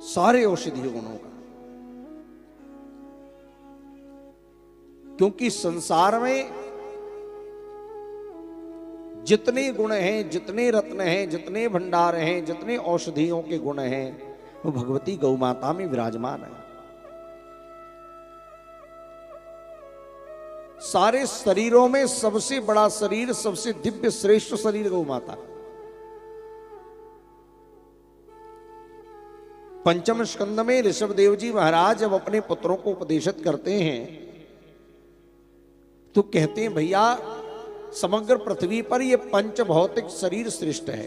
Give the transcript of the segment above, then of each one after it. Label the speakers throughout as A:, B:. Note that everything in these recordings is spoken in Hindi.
A: सारे औषधीय गुणों का। क्योंकि संसार में जितने गुण हैं, जितने रत्न हैं, जितने भंडार हैं, जितने औषधियों के गुण हैं, वो भगवती गौ माता में विराजमान है। सारे शरीरों में सबसे बड़ा शरीर, सबसे दिव्य श्रेष्ठ शरीर गौ माता। पंचम स्कंद में ऋषभदेव जी महाराज जब अपने पुत्रों को उपदेशित करते हैं तो कहते हैं, भैया समग्र पृथ्वी पर यह पंच भौतिक शरीर श्रेष्ठ है,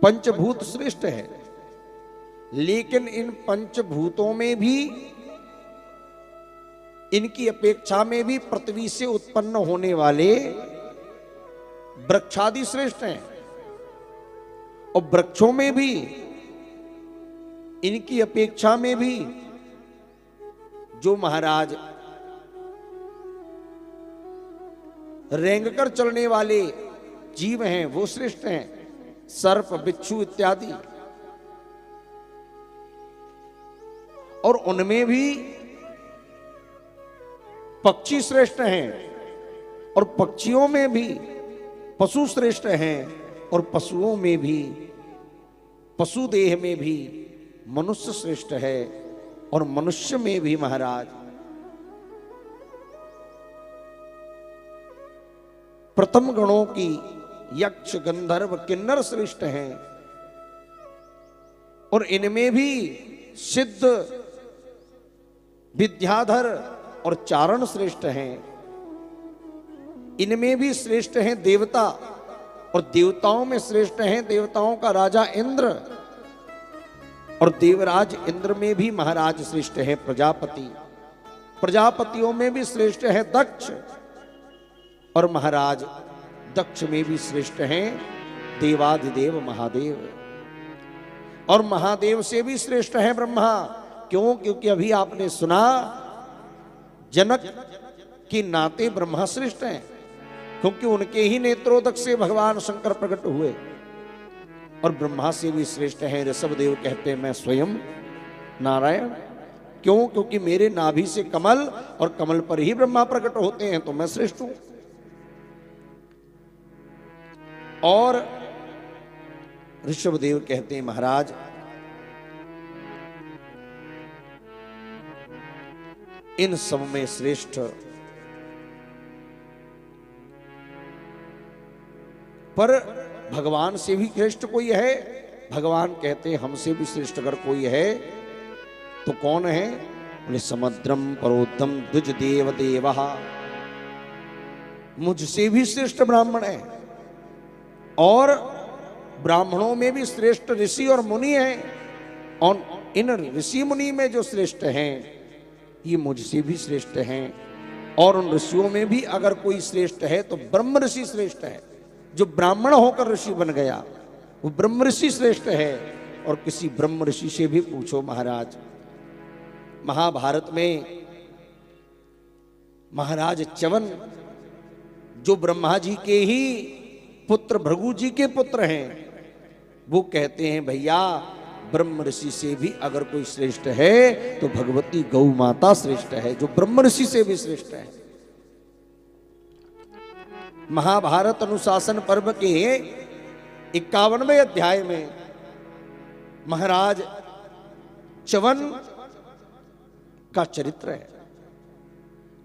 A: पंचभूत श्रेष्ठ है, लेकिन इन पंचभूतों में भी, इनकी अपेक्षा में भी पृथ्वी से उत्पन्न होने वाले वृक्षादि श्रेष्ठ हैं, और वृक्षों में भी, इनकी अपेक्षा में भी जो महाराज रेंग कर चलने वाले जीव हैं वो श्रेष्ठ हैं, सर्प, बिच्छू इत्यादि। और उनमें भी पक्षी श्रेष्ठ हैं, और पक्षियों में भी पशु श्रेष्ठ हैं, और पशुओं में भी, पशु देह में भी मनुष्य श्रेष्ठ है, और मनुष्य में भी महाराज प्रथम गणों की यक्ष, गंधर्व, किन्नर श्रेष्ठ हैं, और इनमें भी सिद्ध, विद्याधर और चारण श्रेष्ठ हैं। इनमें भी श्रेष्ठ हैं देवता, और देवताओं में श्रेष्ठ हैं देवताओं का राजा इंद्र, और देवराज इंद्र में भी महाराज श्रेष्ठ है प्रजापति, प्रजापतियों में भी श्रेष्ठ है दक्ष, और महाराज दक्ष में भी श्रेष्ठ हैं देवाधिदेव महादेव, और महादेव से भी श्रेष्ठ है ब्रह्मा। क्यों? क्योंकि अभी आपने सुना जनक के नाते ब्रह्मा श्रेष्ठ हैं, क्योंकि उनके ही नेत्रोदक से भगवान शंकर प्रकट हुए, और ब्रह्मा से भी श्रेष्ठ हैं ऋषभदेव कहते हैं मैं स्वयं नारायण। क्यों? क्योंकि मेरे नाभि से कमल, और कमल पर ही ब्रह्मा प्रकट होते हैं, तो मैं श्रेष्ठ हूं। और ऋषभदेव कहते हैं महाराज इन सब में श्रेष्ठ पर भगवान से भी श्रेष्ठ कोई है? भगवान कहते हैं हमसे भी श्रेष्ठ अगर कोई है तो कौन है? बोले समुद्रम परोद्धम द्विज देव देवहा, मुझसे भी श्रेष्ठ ब्राह्मण है, और ब्राह्मणों में भी श्रेष्ठ ऋषि और मुनि हैं, और इन ऋषि मुनि में जो श्रेष्ठ हैं ये मुझसे भी श्रेष्ठ हैं, और उन ऋषियों में भी अगर कोई श्रेष्ठ है तो ब्रह्म ऋषि श्रेष्ठ है। जो ब्राह्मण होकर ऋषि बन गया वो ब्रह्म ऋषि श्रेष्ठ है। और किसी ब्रह्म ऋषि से भी पूछो महाराज, महाभारत में महाराज च्यवन जो ब्रह्मा जी के ही पुत्र, भृगु जी के पुत्र हैं, वो कहते हैं भैया ब्रह्म ऋषि से भी अगर कोई श्रेष्ठ है तो भगवती गौ माता श्रेष्ठ है, जो ब्रह्म ऋषि से भी श्रेष्ठ है। महाभारत अनुशासन पर्व के 51वें अध्याय में महाराज च्यवन का चरित्र है।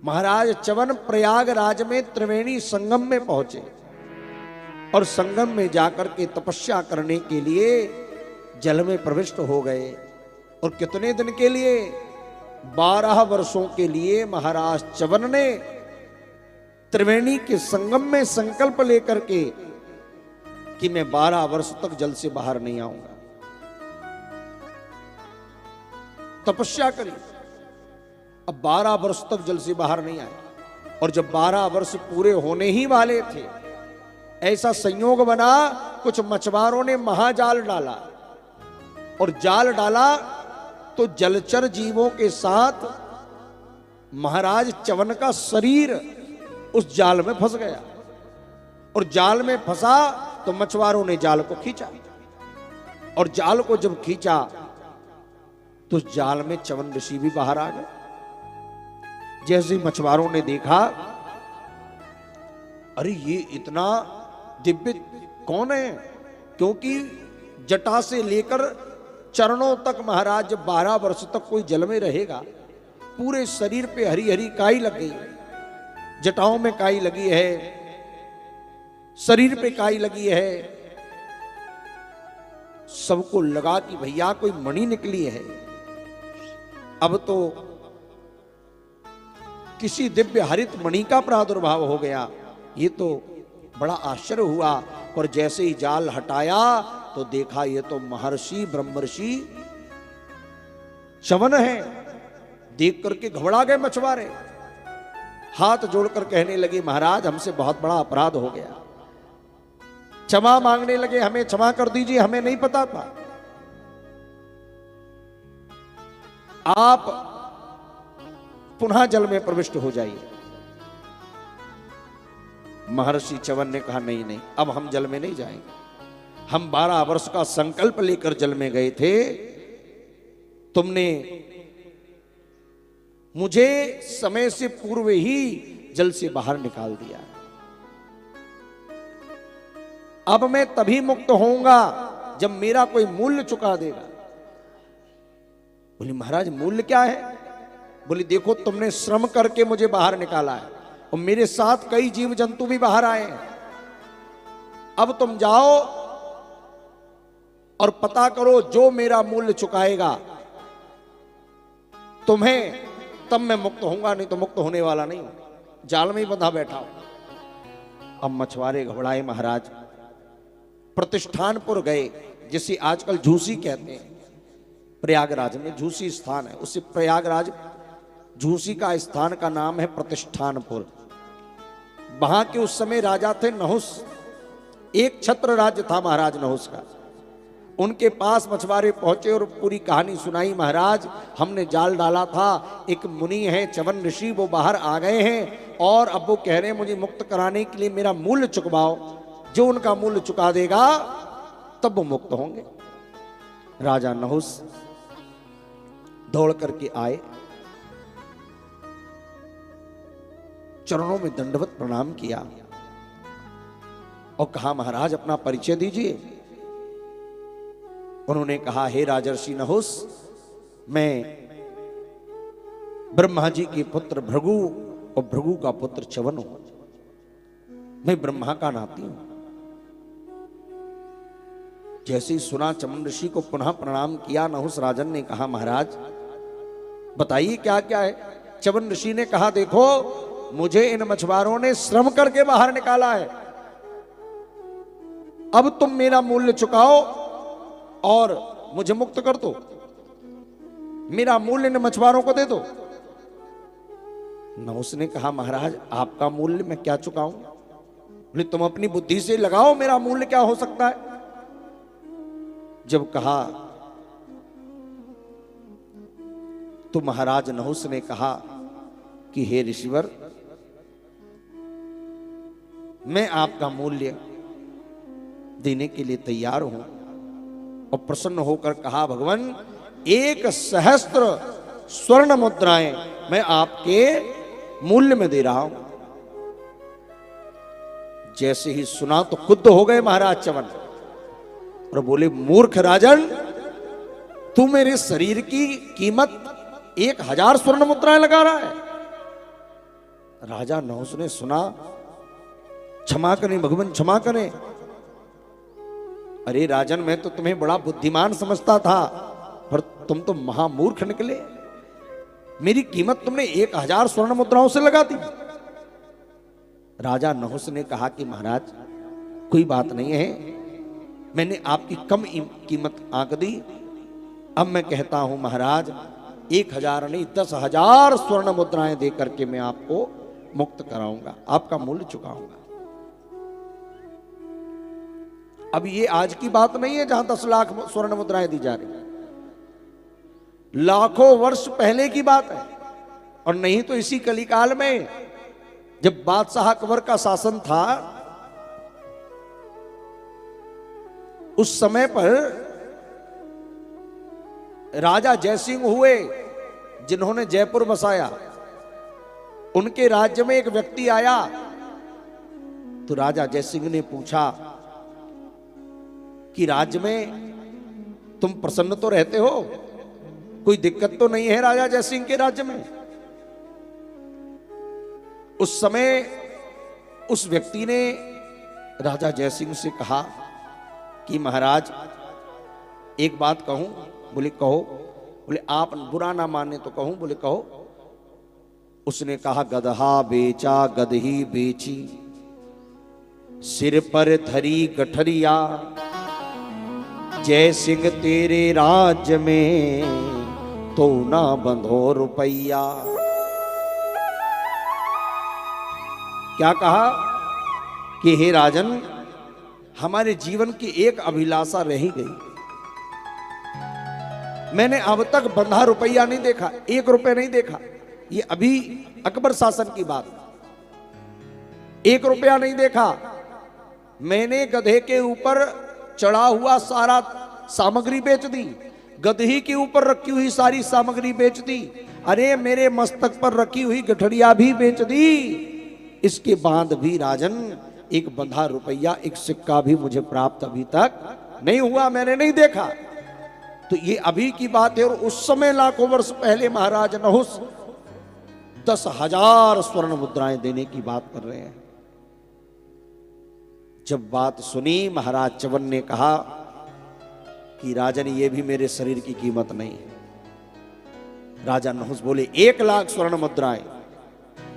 A: महाराज च्यवन प्रयागराज में त्रिवेणी संगम में पहुंचे, और संगम में जाकर के तपस्या करने के लिए जल में प्रविष्ट हो गए। और कितने दिन के लिए? 12 वर्षों के लिए महाराज च्यवन ने त्रिवेणी के संगम में संकल्प लेकर के कि मैं 12 वर्ष तक जल से बाहर नहीं आऊंगा, तपस्या करी। अब 12 वर्ष तक जल से बाहर नहीं आए, और जब 12 वर्ष पूरे होने ही वाले थे, ऐसा संयोग बना कुछ मछुआरों ने महाजाल डाला, और जाल डाला तो जलचर जीवों के साथ महाराज च्यवन का शरीर उस जाल में फंस गया, और जाल में फंसा तो मछुआरों ने जाल को खींचा, और जाल को जब खींचा तो जाल में च्यवन ऋषि भी बाहर आ गए। जैसे मछुआरों ने देखा, अरे ये इतना दिव्य कौन है, क्योंकि जटा से लेकर चरणों तक महाराज जब 12 वर्ष तक कोई जल में रहेगा, पूरे शरीर पे हरी हरी काई लग गई, जटाओं में काई लगी है, शरीर पे काई लगी है। सबको लगा कि भैया कोई मणि निकली है। अब तो किसी दिव्य हरित मणि का प्रादुर्भाव हो गया। ये तो बड़ा आश्चर्य हुआ। और जैसे ही जाल हटाया तो देखा ये तो महर्षि ब्रह्मर्षि च्यवन है। देख करके घबरा गए मछुआरे, हाथ जोड़कर कहने लगे, महाराज हमसे बहुत बड़ा अपराध हो गया, क्षमा मांगने लगे, हमें क्षमा कर दीजिए, हमें नहीं पता था। आप पुनः जल में प्रविष्ट हो जाइए। महर्षि च्यवन ने कहा, नहीं नहीं, अब हम जल में नहीं जाएंगे। हम 12 वर्ष का संकल्प लेकर जल में गए थे, तुमने मुझे समय से पूर्व ही जल से बाहर निकाल दिया। अब मैं तभी मुक्त होऊंगा जब मेरा कोई मूल्य चुका देगा। बोली, महाराज मूल्य क्या है? बोली, देखो तुमने श्रम करके मुझे बाहर निकाला है और मेरे साथ कई जीव जंतु भी बाहर आए हैं। अब तुम जाओ और पता करो, जो मेरा मूल्य चुकाएगा तुम्हें, तब मैं मुक्त होऊंगा, नहीं तो मुक्त होने वाला नहीं हूं। जाल में ही बंधा बैठा हूं। अब मछुआरे घबराए, महाराज प्रतिष्ठानपुर गए, जिसे आजकल झूसी कहते हैं। प्रयागराज में झूसी स्थान है, उससे प्रयागराज झूसी का स्थान का नाम है प्रतिष्ठानपुर। वहां के उस समय राजा थे नहुस, एक छत्र राज्य था महाराज नहुस का। उनके पास मछुआरे पहुंचे और पूरी कहानी सुनाई। महाराज हमने जाल डाला था, एक मुनि है च्यवन ऋषि, वो बाहर आ गए हैं और अब वो कह रहे हैं मुझे मुक्त कराने के लिए मेरा मूल्य चुकवाओ। जो उनका मूल्य चुका देगा तब वो मुक्त होंगे। राजा नहुस दौड़ करके आए, चरणों में दंडवत प्रणाम किया और कहा, महाराज अपना परिचय दीजिए। उन्होंने कहा, हे राजर्षि नहुस, मैं ब्रह्मा जी के पुत्र भृगु और भृगु का पुत्र च्यवन हूं। मैं ब्रह्मा का नाती हूं। जैसे ही सुना च्यवन ऋषि को पुनः प्रणाम किया, नहुस राजन ने कहा, महाराज बताइए क्या क्या है। च्यवन ऋषि ने कहा, देखो मुझे इन मछुआरों ने श्रम करके बाहर निकाला है, अब तुम मेरा मूल्य चुकाओ और मुझे मुक्त कर दो, मेरा मूल्य इन मछुआरों को दे दो। नहुस ने कहा, महाराज आपका मूल्य मैं क्या चुकाऊं? बोले, तुम अपनी बुद्धि से लगाओ, मेरा मूल्य क्या हो सकता है। जब कहा तो महाराज नहुस ने कहा कि हे ऋषिवर, मैं आपका मूल्य देने के लिए तैयार हूं। और प्रसन्न होकर कहा, भगवान 1 सहस्त्र स्वर्ण मुद्राएं मैं आपके मूल्य में दे रहा हूं। जैसे ही सुना तो खुद हो गए महाराज च्यवन और बोले, मूर्ख राजन, तू मेरे शरीर की कीमत 1000 स्वर्ण मुद्राएं लगा रहा है। राजा नहुस ने सुना, क्षमा करें भगवान, क्षमा करें। अरे राजन, मैं तो तुम्हें बड़ा बुद्धिमान समझता था, पर तुम तो महामूर्ख निकले। मेरी कीमत तुमने 1000 स्वर्ण मुद्राओं से लगा दी। राजा नहुस ने कहा कि महाराज कोई बात नहीं है, मैंने आपकी कम कीमत आंक दी। अब मैं कहता हूं महाराज, 1000 नहीं 10,000 स्वर्ण मुद्राएं दे करके मैं आपको मुक्त कराऊंगा, आपका मूल्य चुकाऊंगा। अब ये आज की बात नहीं है जहां 10 लाख स्वर्ण मुद्राएं दी जा रही, लाखों वर्ष पहले की बात है। और नहीं तो इसी कलिकाल में जब बादशाह अकबर का शासन था, उस समय पर राजा जयसिंह हुए जिन्होंने जयपुर बसाया, उनके राज्य में एक व्यक्ति आया तो राजा जयसिंह ने पूछा कि राज्य में तुम प्रसन्न तो रहते हो, कोई दिक्कत तो नहीं है राजा जयसिंह के राज्य में। उस समय उस व्यक्ति ने राजा जयसिंह से कहा कि महाराज एक बात कहूं? बोले कहो। बोले आप बुरा ना माने तो कहूं? बोले कहो। उसने कहा गदहा बेचा गदही बेची, सिर पर धरी गठरिया, जय सिंह तेरे राज्य में तो ना बंधो रुपैया। क्या कहा कि हे राजन, हमारे जीवन की एक अभिलाषा रह गई, मैंने अब तक बंधा रुपया नहीं देखा, 1 रुपया नहीं देखा। ये अभी अकबर शासन की बात, 1 रुपया नहीं देखा। मैंने गधे के ऊपर चढ़ा हुआ सारा सामग्री बेच दी, गधही के ऊपर रखी हुई सारी सामग्री बेच दी, अरे मेरे मस्तक पर रखी हुई गठड़िया भी बेच दी। इसके बाद भी राजन एक बंधा रुपया, एक सिक्का भी मुझे प्राप्त अभी तक नहीं हुआ, मैंने नहीं देखा। तो ये अभी की बात है, और उस समय लाखों वर्ष पहले महाराज नहुस 10,000 स्वर्ण मुद्राएं देने की बात कर रहे हैं। जब बात सुनी महाराज च्यवन ने कहा कि राजन ये भी मेरे शरीर की कीमत नहीं है। राजा नहुस बोले 1 लाख स्वर्ण मुद्राएं।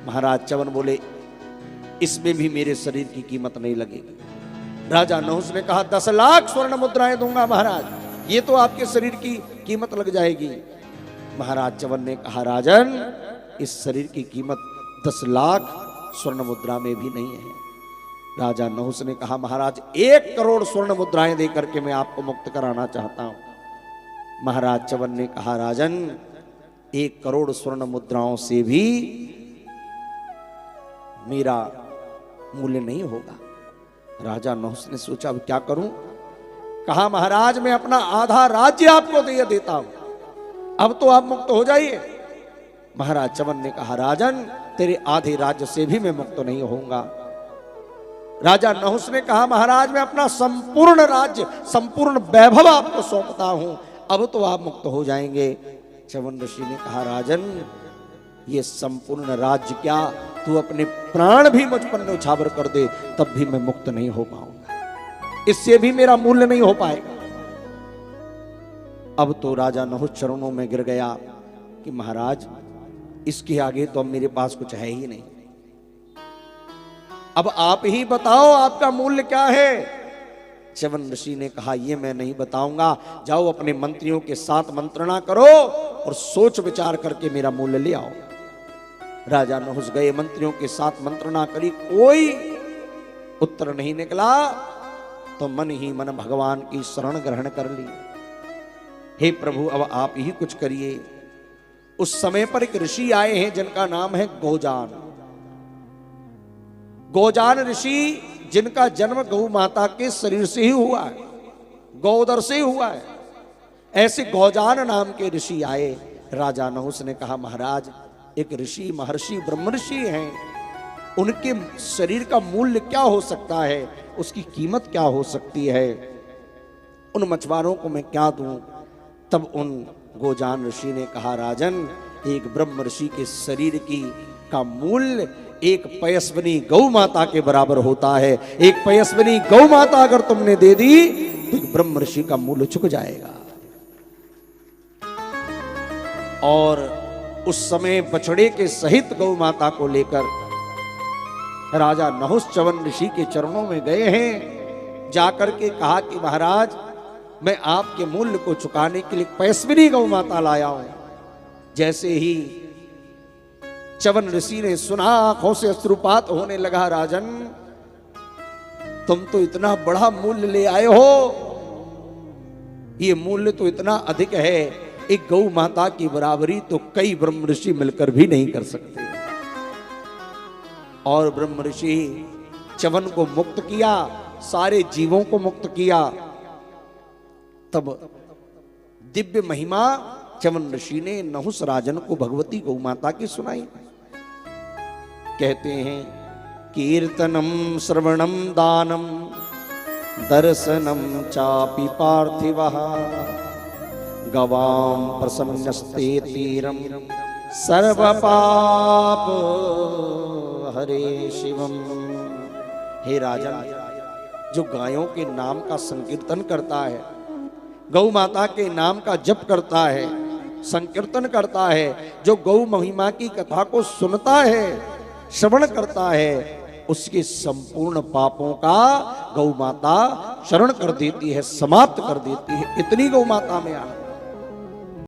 A: महाराज च्यवन बोले इसमें भी मेरे शरीर की कीमत नहीं लगेगी। राजा नहुस ने कहा 10 लाख स्वर्ण मुद्राएं दूंगा महाराज, ये तो आपके शरीर की कीमत लग जाएगी। महाराज च्यवन ने कहा राजन इस शरीर की कीमत 10 लाख स्वर्ण मुद्रा में भी नहीं है। राजा नहुस ने कहा महाराज 1 करोड़ स्वर्ण मुद्राएं देकर के मैं आपको मुक्त कराना चाहता हूं। महाराज च्यवन ने कहा राजन 1 करोड़ स्वर्ण मुद्राओं से भी मेरा मूल्य नहीं होगा। राजा नहुस ने सोचा अब क्या करूं। कहा महाराज मैं अपना आधा राज्य आपको दे देता हूं, अब तो आप मुक्त हो जाइए। महाराज च्यवन ने कहा राजन तेरे आधे राज्य से भी मैं मुक्त नहीं होऊंगा। राजा नहुस ने कहा महाराज मैं अपना संपूर्ण राज्य, संपूर्ण वैभव आपको सौंपता हूं, अब तो आप मुक्त हो जाएंगे। च्यवन ऋषि ने कहा राजन ये संपूर्ण राज्य क्या, तू अपने प्राण भी मुझ पर न्यौछावर कर दे तब भी मैं मुक्त नहीं हो पाऊंगा, इससे भी मेरा मूल्य नहीं हो पाएगा। अब तो राजा नहुस चरणों में गिर गया कि महाराज इसके आगे तो अब मेरे पास कुछ है ही नहीं, अब आप ही बताओ आपका मूल्य क्या है। च्यवन ऋषि ने कहा ये मैं नहीं बताऊंगा, जाओ अपने मंत्रियों के साथ मंत्रणा करो और सोच विचार करके मेरा मूल्य ले आओ। राजा नहुस गए, मंत्रियों के साथ मंत्रणा करी, कोई उत्तर नहीं निकला तो मन ही मन भगवान की शरण ग्रहण कर ली। हे प्रभु अब आप ही कुछ करिए। उस समय पर एक ऋषि आए हैं जिनका नाम है गोजान। गोजान ऋषि जिनका जन्म गौ माता के शरीर से ही हुआ है, गौदर से ही हुआ है, ऐसे गोजान नाम के ऋषि आए। राजा नहुस ने कहा महाराज एक ऋषि महर्षि ब्रह्म ऋषि हैं, उनके शरीर का मूल्य क्या हो सकता है, उसकी कीमत क्या हो सकती है, उन मछुआरों को मैं क्या दूं। तब उन गोजान ऋषि ने कहा राजन एक ब्रह्म ऋषि के शरीर की का मूल्य एक पयस्विनी गौ माता के बराबर होता है। एक पयस्विनी गौ माता अगर तुमने दे दी तो एक ब्रह्म ऋषि का मूल्य चुक जाएगा। और उस समय बछड़े के सहित गौ माता को लेकर राजा नहुस च्यवन ऋषि के चरणों में गए हैं, जाकर के कहा कि महाराज मैं आपके मूल्य को चुकाने के लिए पयस्विनी गौ माता लाया हूं। जैसे ही च्यवन ऋषि ने सुना आंखों से अश्रुपात होने लगा, राजन तुम तो इतना बड़ा मूल्य ले आए हो, ये मूल्य तो इतना अधिक है, एक गौ माता की बराबरी तो कई ब्रह्म ऋषि मिलकर भी नहीं कर सकते। और ब्रह्म ऋषि च्यवन को मुक्त किया, सारे जीवों को मुक्त किया। तब दिव्य महिमा चवन ऋषि ने नहुस राजन को भगवती गौ माता की सुनाई। कहते हैं कीर्तनम श्रवणम दानम दर्शनम चापि पार्थिवः गवाम प्रसन्नस्ते तीरम सर्व पाप हरे शिवम। हे राजन, जो गायों के नाम का संकीर्तन करता है, गौ माता के नाम का जप करता है, संकीर्तन करता है, जो गौ महिमा की कथा को सुनता है, श्रवण करता है, उसके संपूर्ण पापों का गौ माता शरण कर देती है, समाप्त कर देती है। इतनी गौ माता में आनंद।